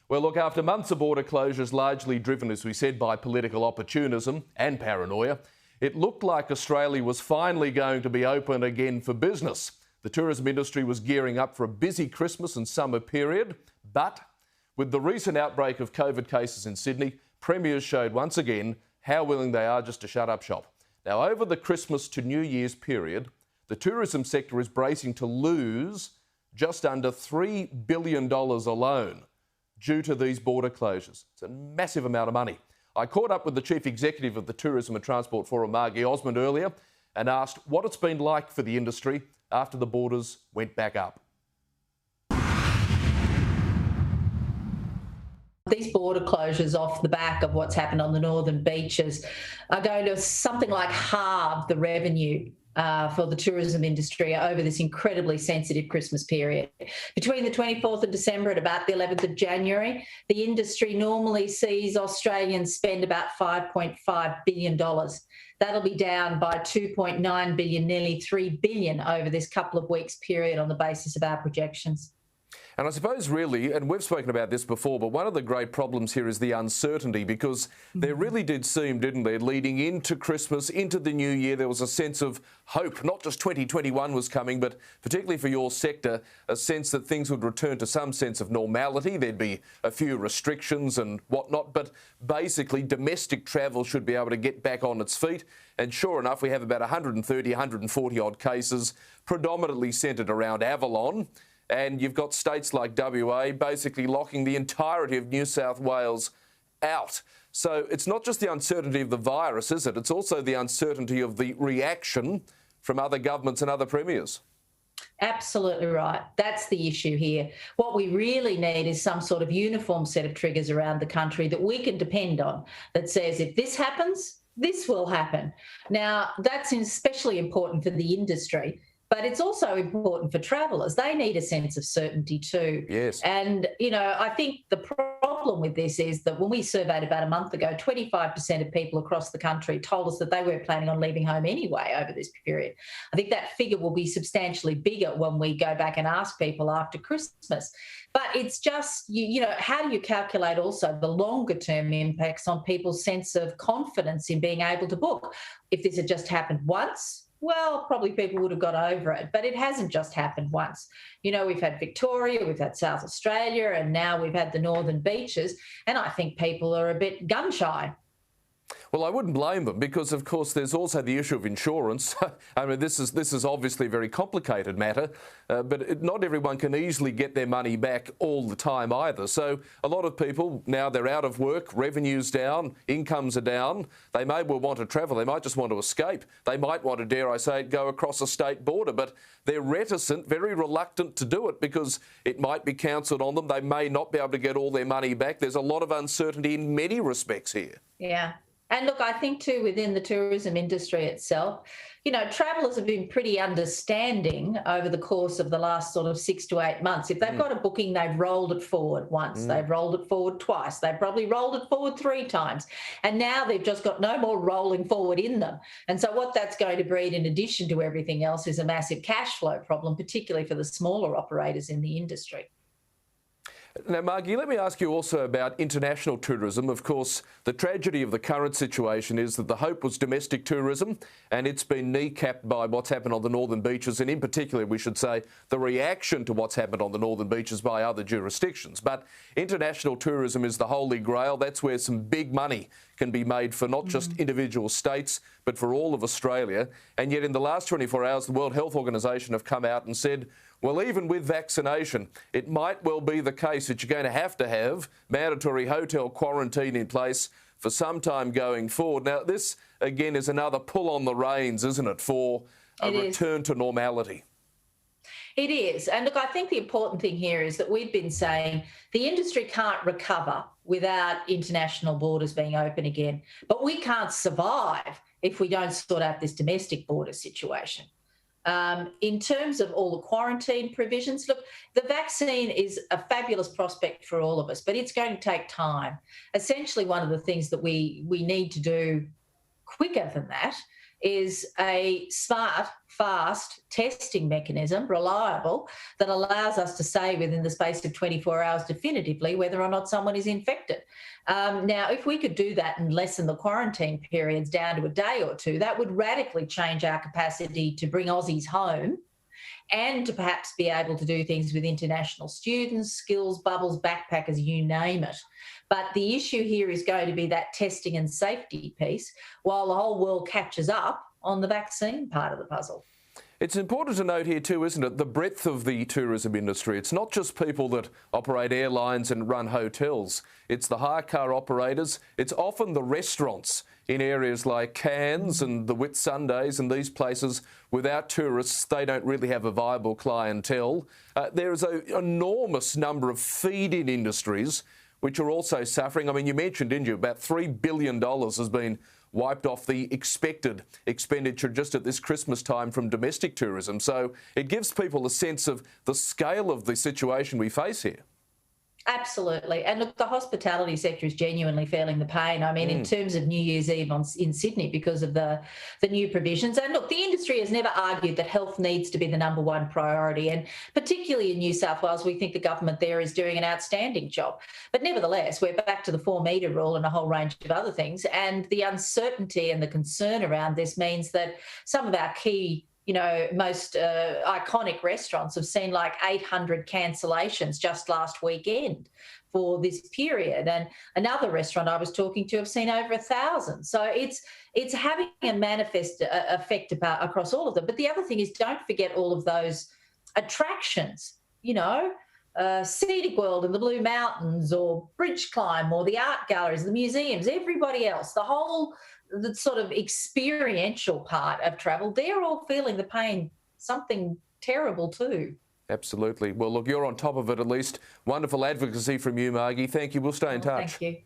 Well, look, after months of border closures largely driven, as we said, by political opportunism and paranoia, it looked like Australia was finally going to be open again for business. The tourism industry was gearing up for a busy Christmas and summer period, but with the recent outbreak of COVID cases in Sydney, premiers showed once again how willing they are just to shut up shop. Now, over the Christmas to New Year's period, the tourism sector is bracing to lose just under $3 billion alone due to these border closures. It's a massive amount of money. I caught up with the Chief Executive of the Tourism and Transport Forum, Margy, Osmond, earlier and asked what it's been like for the industry after the borders went back up. These border closures off the back of what's happened on the northern beaches are going to something like halve the revenue for the tourism industry over this incredibly sensitive Christmas period. Between the 24th of December and about the 11th of January, the industry normally sees Australians spend about $5.5 billion. That'll be down by $2.9 billion, nearly $3 billion over this couple of weeks period on the basis of our projections. And I suppose really, and we've spoken about this before, but one of the great problems here is the uncertainty, because there really did seem, didn't there, leading into Christmas, into the new year, there was a sense of hope. Not just 2021 was coming, but particularly for your sector, a sense that things would return to some sense of normality. There'd be a few restrictions and whatnot, but basically domestic travel should be able to get back on its feet. And sure enough, we have about 130, 140 odd cases, predominantly centred around Avalon. And you've got states like WA basically locking the entirety of New South Wales out. So it's not just the uncertainty of the virus, is it? It's also the uncertainty of the reaction from other governments and other premiers. Absolutely right. That's the issue here. What we really need is some sort of uniform set of triggers around the country that we can depend on, that says if this happens, this will happen. Now, that's especially important for the industry, but it's also important for travellers. They need a sense of certainty too. Yes. And, I think the problem with this is that when we surveyed about a month ago, 25% of people across the country told us that they weren't planning on leaving home anyway over this period. I think that figure will be substantially bigger when we go back and ask people after Christmas. But it's just, how do you calculate also the longer term impacts on people's sense of confidence in being able to book? If this had just happened once, well, probably people would have got over it, but it hasn't just happened once. We've had Victoria, we've had South Australia, and now we've had the northern beaches, and I think people are a bit gun-shy. Well, I wouldn't blame them, because, of course, there's also the issue of insurance. I mean, this is obviously a very complicated matter, but not everyone can easily get their money back all the time either. So a lot of people, now they're out of work, revenue's down, incomes are down. They may well want to travel. They might just want to escape. They might want to, dare I say, go across a state border, but they're reticent, very reluctant to do it because it might be cancelled on them. They may not be able to get all their money back. There's a lot of uncertainty in many respects here. Yeah. And look, I think too, within the tourism industry itself, travellers have been pretty understanding over the course of the last sort of 6 to 8 months. If they've got a booking, they've rolled it forward once, they've rolled it forward twice, they've probably rolled it forward 3 times. And now they've just got no more rolling forward in them. And so what that's going to breed, in addition to everything else, is a massive cash flow problem, particularly for the smaller operators in the industry. Now, Margy, let me ask you also about international tourism. Of course, the tragedy of the current situation is that the hope was domestic tourism, and it's been kneecapped by what's happened on the northern beaches, and in particular, we should say, the reaction to what's happened on the northern beaches by other jurisdictions. But international tourism is the holy grail. That's where some big money can be made for not just individual states, but for all of Australia. And yet in the last 24 hours, the World Health Organization have come out and said, well, even with vaccination, it might well be the case that you're going to have mandatory hotel quarantine in place for some time going forward. Now, this, again, is another pull on the reins, isn't it, for a return to normality? It is. And look, I think the important thing here is that we've been saying the industry can't recover without international borders being open again. But we can't survive if we don't sort out this domestic border situation. In terms of all the quarantine provisions, look, the vaccine is a fabulous prospect for all of us, but it's going to take time. Essentially, one of the things that we need to do quicker than that is a smart, fast testing mechanism, reliable, that allows us to say within the space of 24 hours definitively whether or not someone is infected. Now, if we could do that and lessen the quarantine periods down to a day or two, that would radically change our capacity to bring Aussies home and to perhaps be able to do things with international students, skills bubbles, backpackers, you name it. But the issue here is going to be that testing and safety piece while the whole world catches up on the vaccine part of the puzzle. It's important to note here too, isn't it, the breadth of the tourism industry. It's not just people that operate airlines and run hotels. It's the hire car operators. It's often the restaurants in areas like Cairns and the Whitsundays and these places. Without tourists, they don't really have a viable clientele. There is an enormous number of feed-in industries which are also suffering. I mean, you mentioned, didn't you, about $3 billion has been wiped off the expected expenditure just at this Christmas time from domestic tourism. So it gives people a sense of the scale of the situation we face here. Absolutely. And look, the hospitality sector is genuinely feeling the pain. I mean, in terms of New Year's Eve in Sydney because of the new provisions. And look, the industry has never argued that health needs to be the number one priority. And particularly in New South Wales, we think the government there is doing an outstanding job. But nevertheless, we're back to the 4-metre rule and a whole range of other things. And the uncertainty and the concern around this means that some of our key most iconic restaurants have seen like 800 cancellations just last weekend for this period. And another restaurant I was talking to have seen over 1,000. So it's having a manifest effect across all of them. But the other thing is, don't forget all of those attractions, Scenic World in the Blue Mountains, or Bridge Climb, or the art galleries, the museums, everybody else, the sort of experiential part of travel, they're all feeling the pain, something terrible too. Absolutely. Well, look, you're on top of it at least. Wonderful advocacy from you, Margy. Thank you. We'll stay in touch. Thank you.